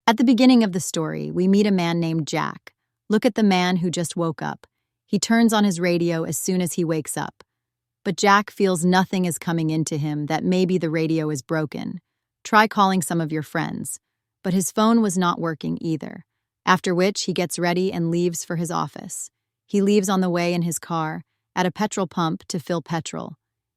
At the beginning of the story, we meet a man named Jack. Look at the man who just woke up. He turns on his radio as soon as he wakes up. But Jack feels nothing is coming into him, that maybe the radio is broken. Try calling some of your friends. But his phone was not working either. After which, he gets ready and leaves for his office. He leaves on the way in his car, at a petrol pump to fill petrol.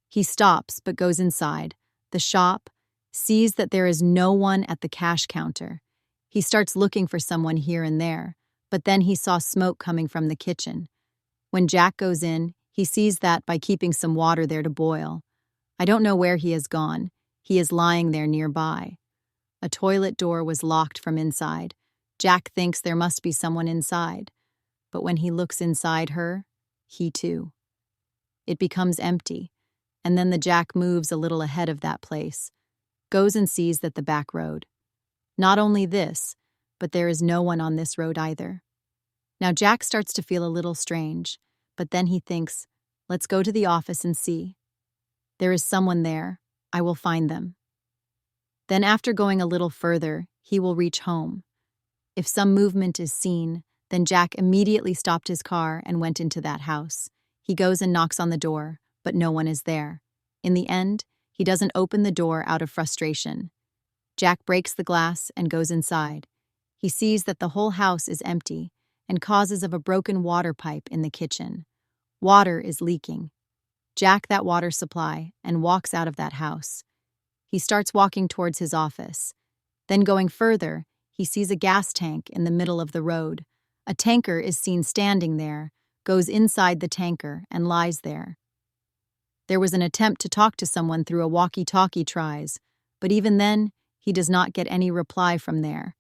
He stops but goes inside the shop, sees that there is no one at the cash counter. He starts looking for someone here and there, but then he saw smoke coming from the kitchen. When Jack goes in, he sees that by keeping some water there to boil. I don't know where he has gone. He is lying there nearby. A toilet door was locked from inside. Jack thinks there must be someone inside, but when he looks inside her, he too. It becomes empty, and then the Jack moves a little ahead of that place, goes and sees that the back road. Not only this, but there is no one on this road either. Now Jack starts to feel a little strange, but then he thinks, let's go to the office and see. There is someone there. I will find them. Then after going a little further, he will reach home. If some movement is seen, then Jack immediately stopped his car and went into that house. He goes and knocks on the door, but no one is there. In the end, he doesn't open the door out of frustration. Jack breaks the glass and goes inside. He sees that the whole house is empty and causes of a broken water pipe in the kitchen. Water is leaking. Jack that water supply and walks out of that house. He starts walking towards his office. Then going further, he sees a gas tank in the middle of the road. A tanker is seen standing there, goes inside the tanker and lies there. There was an attempt to talk to someone through a walkie-talkie tries, but even then, he does not get any reply from there.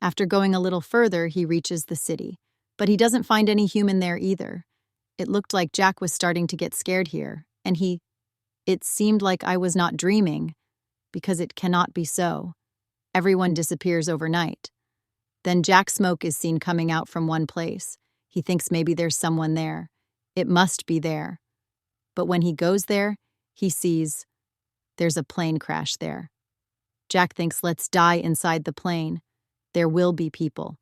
After going a little further, he reaches the city, but he doesn't find any human there either. It looked like Jack was starting to get scared here, and it seemed like I was not dreaming, because it cannot be so. Everyone disappears overnight. Then Jack's smoke is seen coming out from one place. He thinks maybe there's someone there. It must be there. But when he goes there, he sees there's a plane crash there. Jack thinks, let's die inside the plane. There will be people.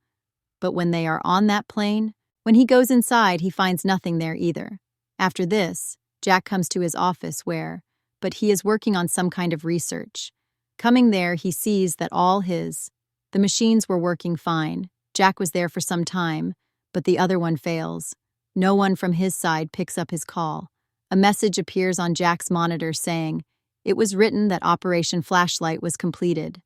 But when they are on that plane, when he goes inside, he finds nothing there either. After this, Jack comes to his office but he is working on some kind of research. Coming there, he sees that the machines were working fine. Jack was there for some time, but the other one fails. No one from his side picks up his call. A message appears on Jack's monitor saying, it was written that Operation Flashlight was completed.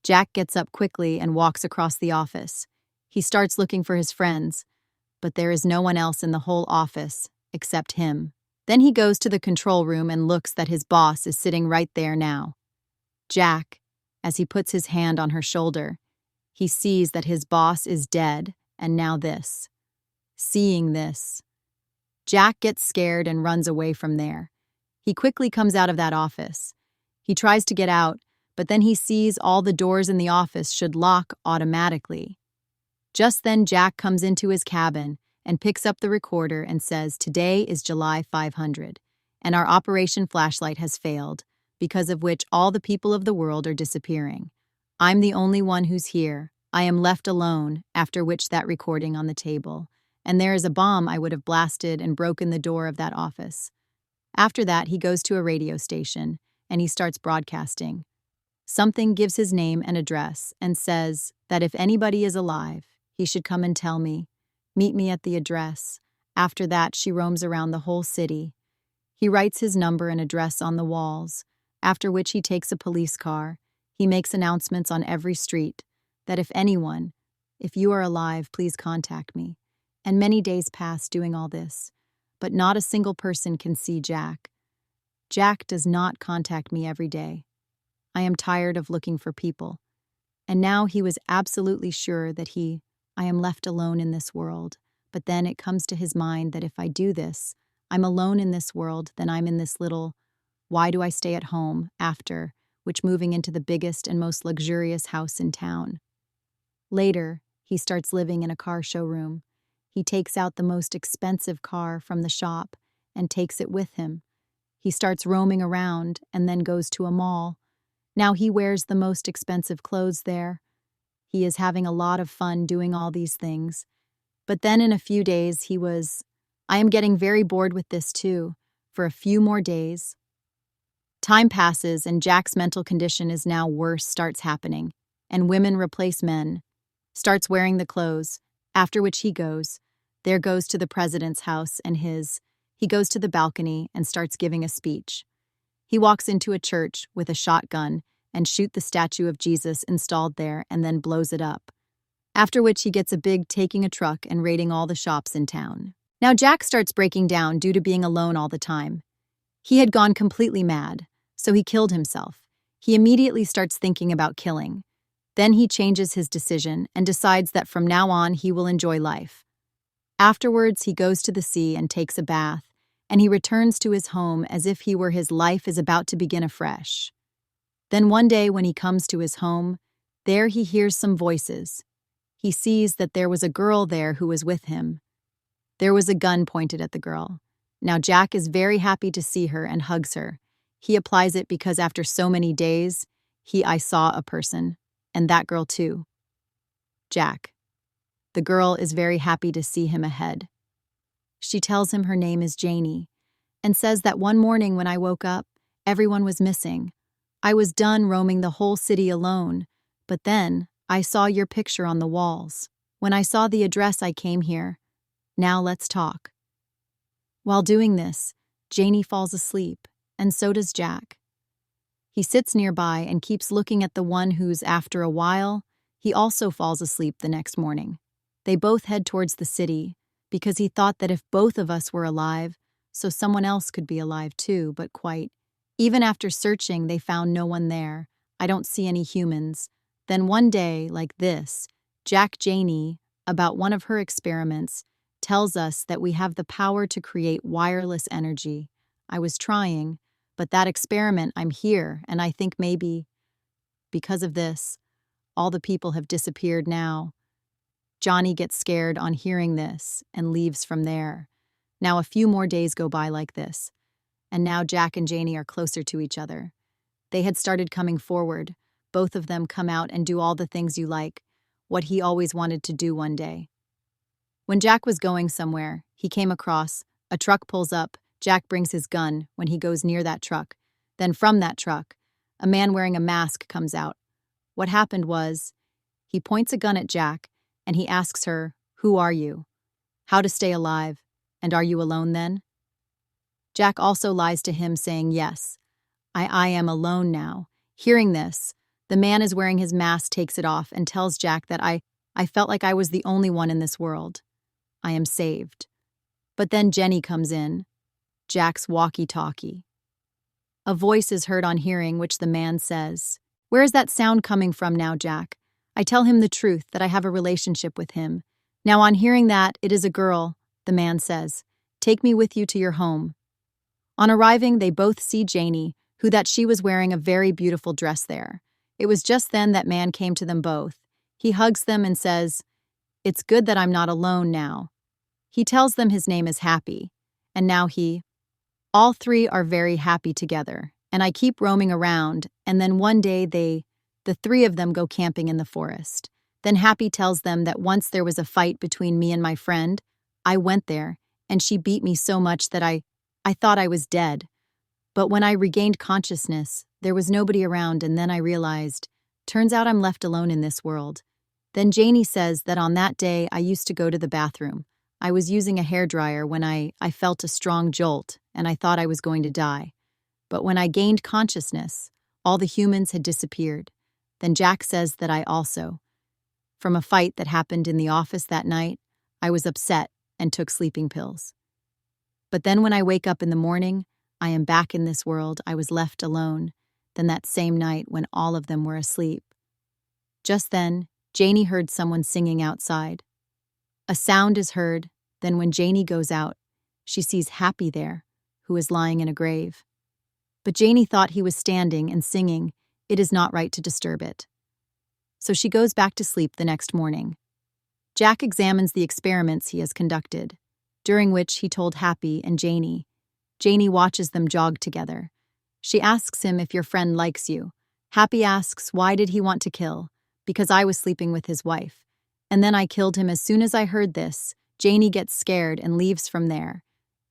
Jack gets up quickly and walks across the office. He starts looking for his friends, but there is no one else in the whole office except him. Then he goes to the control room and looks that his boss is sitting right there now. Jack, as he puts his hand on her shoulder, he sees that his boss is dead, and now this. Seeing this, Jack gets scared and runs away from there. He quickly comes out of that office. He tries to get out, but then he sees all the doors in the office should lock automatically. Just then Jack comes into his cabin and picks up the recorder and says, today is July 500, and our Operation Flashlight has failed, because of which all the people of the world are disappearing. I'm the only one who's here. I am left alone, after which that recording on the table. And there is a bomb I would have blasted and broken the door of that office. After that, he goes to a radio station, and he starts broadcasting. Something gives his name and address and says that if anybody is alive, he should come and tell me. Meet me at the address. After that, she roams around the whole city. He writes his number and address on the walls, after which he takes a police car. He makes announcements on every street that if you are alive, please contact me. And many days pass doing all this, but not a single person can see Jack. Jack does not contact me every day. I am tired of looking for people. And now he was absolutely sure that I am left alone in this world. But then it comes to his mind that if I do this, I'm alone in this world, then I'm in this little, why do I stay at home after, which moving into the biggest and most luxurious house in town. Later, he starts living in a car showroom. He takes out the most expensive car from the shop and takes it with him. He starts roaming around and then goes to a mall. Now he wears the most expensive clothes there. He is having a lot of fun doing all these things. But then in a few days, I am getting very bored with this too. For a few more days. Time passes and Jack's mental condition is now worse starts happening, and women replace men, starts wearing the clothes, after which he goes to the president's house and he goes to the balcony and starts giving a speech. He walks into a church with a shotgun and shoots the statue of Jesus installed there and then blows it up. After which he gets a big taking a truck and raiding all the shops in town. Now Jack starts breaking down due to being alone all the time. He had gone completely mad, so he killed himself. He immediately starts thinking about killing. Then he changes his decision and decides that from now on he will enjoy life. Afterwards, he goes to the sea and takes a bath, and he returns to his home as if his life is about to begin afresh. Then one day when he comes to his home, there he hears some voices. He sees that there was a girl there who was with him. There was a gun pointed at the girl. Now Jack is very happy to see her and hugs her. He applies it because after so many days, I saw a person, and that girl too. Jack. The girl is very happy to see him ahead. She tells him her name is Janie, and says that one morning when I woke up, everyone was missing. I was done roaming the whole city alone, but then I saw your picture on the walls. When I saw the address, I came here. Now let's talk. While doing this, Janie falls asleep, and so does Jack. He sits nearby and keeps looking at the one who's, after a while, he also falls asleep the next morning. They both head towards the city, because he thought that if both of us were alive, so someone else could be alive too, but even after searching, they found no one there. I don't see any humans. Then one day, like this, Janie, about one of her experiments, tells us that we have the power to create wireless energy. I was trying, but that experiment, I'm here, and I think maybe, because of this, all the people have disappeared now. Johnny gets scared on hearing this and leaves from there. Now a few more days go by like this, and now Jack and Janie are closer to each other. They had started coming forward. Both of them come out and do all the things you like, what he always wanted to do one day. When Jack was going somewhere, he came across, a truck pulls up, Jack brings his gun when he goes near that truck. Then from that truck, a man wearing a mask comes out. What happened was, he points a gun at Jack, and he asks her, "Who are you? How to stay alive? And are you alone then?" Jack also lies to him saying, "Yes, I am alone now." Hearing this, the man is wearing his mask takes it off and tells Jack that I felt like I was the only one in this world. I am saved. But then Jenny comes in, Jack's walkie-talkie. A voice is heard on hearing which the man says, "Where is that sound coming from now, Jack?" I tell him the truth, that I have a relationship with him. Now on hearing that, it is a girl, the man says, "Take me with you to your home." On arriving, they both see Janie, that she was wearing a very beautiful dress there. It was just then that man came to them both. He hugs them and says, "It's good that I'm not alone now." He tells them his name is Happy, and now all three are very happy together, and I keep roaming around, and then one day the three of them go camping in the forest. Then Happy tells them that once there was a fight between me and my friend. I went there, and she beat me so much that I thought I was dead. But when I regained consciousness, there was nobody around, and then I realized, turns out I'm left alone in this world. Then Janie says that on that day I used to go to the bathroom. I was using a hairdryer when I felt a strong jolt, and I thought I was going to die. But when I gained consciousness, all the humans had disappeared. Then Jack says that I also, from a fight that happened in the office that night, I was upset and took sleeping pills. But then when I wake up in the morning, I am back in this world. I was left alone, then that same night when all of them were asleep. Just then, Janie heard someone singing outside. A sound is heard, then when Janie goes out, she sees Happy there, who is lying in a grave. But Janie thought he was standing and singing. It is not right to disturb it. So she goes back to sleep the next morning. Jack examines the experiments he has conducted, during which he told Happy and Janie. Janie watches them jog together. She asks him if your friend likes you. Happy asks why did he want to kill, because I was sleeping with his wife. And then I killed him as soon as I heard this. Janie gets scared and leaves from there.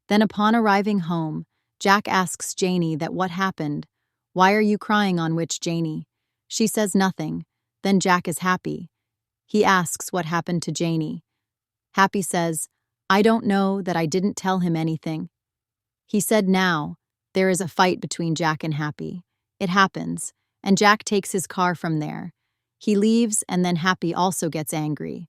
Then upon arriving home, Jack asks Janie that what happened. Why are you crying? On which Janie? She says nothing. Then Jack is happy. He asks what happened to Janie. Happy says, I don't know, that I didn't tell him anything. He said now, there is a fight between Jack and Happy. It happens, and Jack takes his car from there. He leaves, and then Happy also gets angry.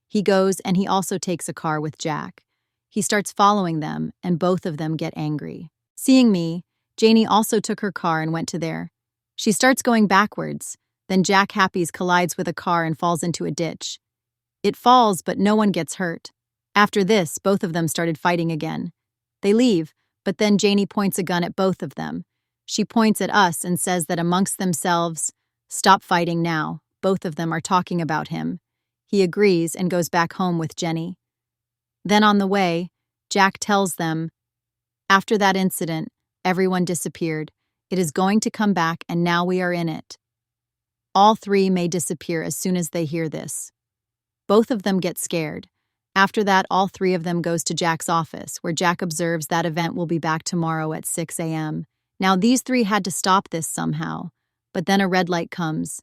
He goes and he also takes a car with Jack. He starts following them, and both of them get angry. Seeing me, Janie also took her car and went to there. She starts going backwards. Then Jack Happy's collides with a car and falls into a ditch. It falls, but no one gets hurt. After this, both of them started fighting again. They leave, but then Janie points a gun at both of them. She points at us and says that amongst themselves, stop fighting now. Both of them are talking about him. He agrees and goes back home with Jenny. Then on the way, Jack tells them, after that incident, everyone disappeared. It is going to come back, and now we are in it. All three may disappear as soon as they hear this. Both of them get scared. After that, all three of them goes to Jack's office, where Jack observes that event will be back tomorrow at 6 a.m. Now these three had to stop this somehow, but then a red light comes,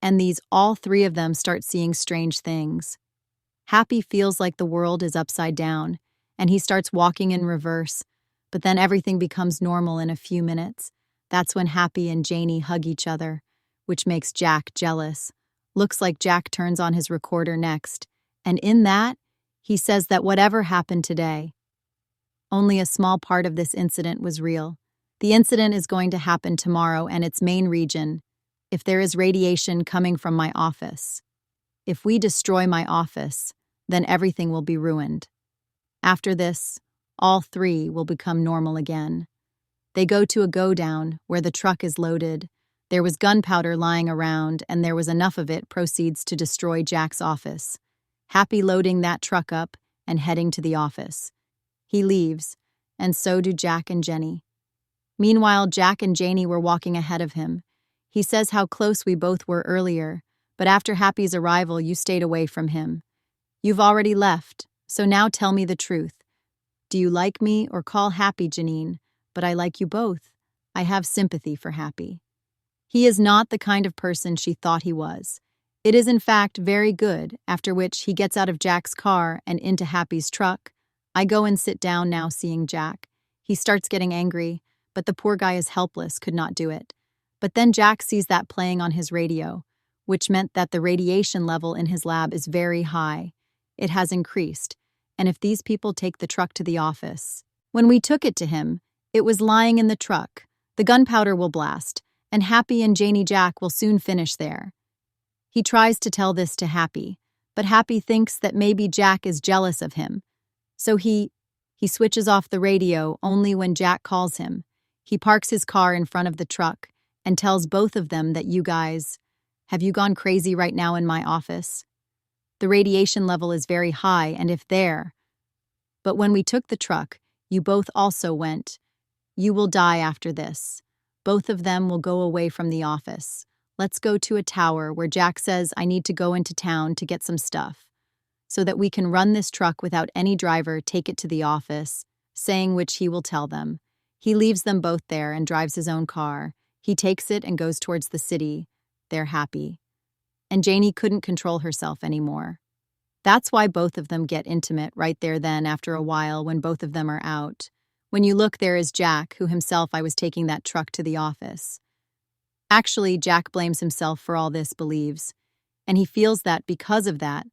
and all three of them start seeing strange things. Happy feels like the world is upside down, and he starts walking in reverse, but then everything becomes normal in a few minutes. That's when Happy and Janie hug each other, which makes Jack jealous. Looks like Jack turns on his recorder next, and in that, he says that whatever happened today, only a small part of this incident was real. The incident is going to happen tomorrow, and its main region, if there is radiation coming from my office. If we destroy my office, then everything will be ruined. After this, all three will become normal again. They go to a go-down where the truck is loaded. There was gunpowder lying around, and there was enough of it proceeds to destroy Jack's office. Happy loading that truck up and heading to the office. He leaves, and so do Jack and Jenny. Meanwhile, Jack and Janie were walking ahead of him. He says how close we both were earlier, but after Happy's arrival, you stayed away from him. You've already left, so now tell me the truth. Do you like me or call Happy Janine? But I like you both. I have sympathy for Happy. He is not the kind of person she thought he was. It is in fact very good, after which he gets out of Jack's car and into Happy's truck. I go and sit down now seeing Jack. He starts getting angry, but the poor guy is helpless, could not do it. But then Jack sees that playing on his radio, which meant that the radiation level in his lab is very high. It has increased, and if these people take the truck to the office. When we took it to him, it was lying in the truck. The gunpowder will blast, and Happy and Janie Jack will soon finish there. He tries to tell this to Happy, but Happy thinks that maybe Jack is jealous of him. So he switches off the radio only when Jack calls him. He parks his car in front of the truck and tells both of them that you guys, have you gone crazy right now in my office? The radiation level is very high, and if there. But when we took the truck, you both also went. You will die after this. Both of them will go away from the office. Let's go to a tower where Jack says I need to go into town to get some stuff, so that we can run this truck without any driver, take it to the office, saying which he will tell them. He leaves them both there and drives his own car. He takes it and goes towards the city. They're happy. And Janie couldn't control herself anymore. That's why both of them get intimate right there then after a while when both of them are out. When you look, there is Jack, who himself I was taking that truck to the office. Actually, Jack blames himself for all this, believes, and he feels that because of that,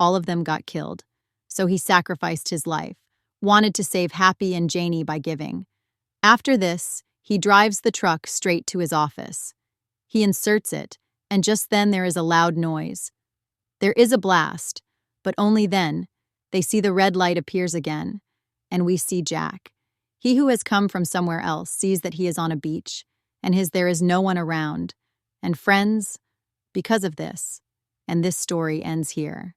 all of them got killed. So he sacrificed his life, wanted to save Happy and Janie by giving. After this, he drives the truck straight to his office. He inserts it, and just then there is a loud noise. There is a blast, but only then they see the red light appears again, and we see Jack. He who has come from somewhere else sees that he is on a beach, and there is no one around, and friends, because of this, and this story ends here.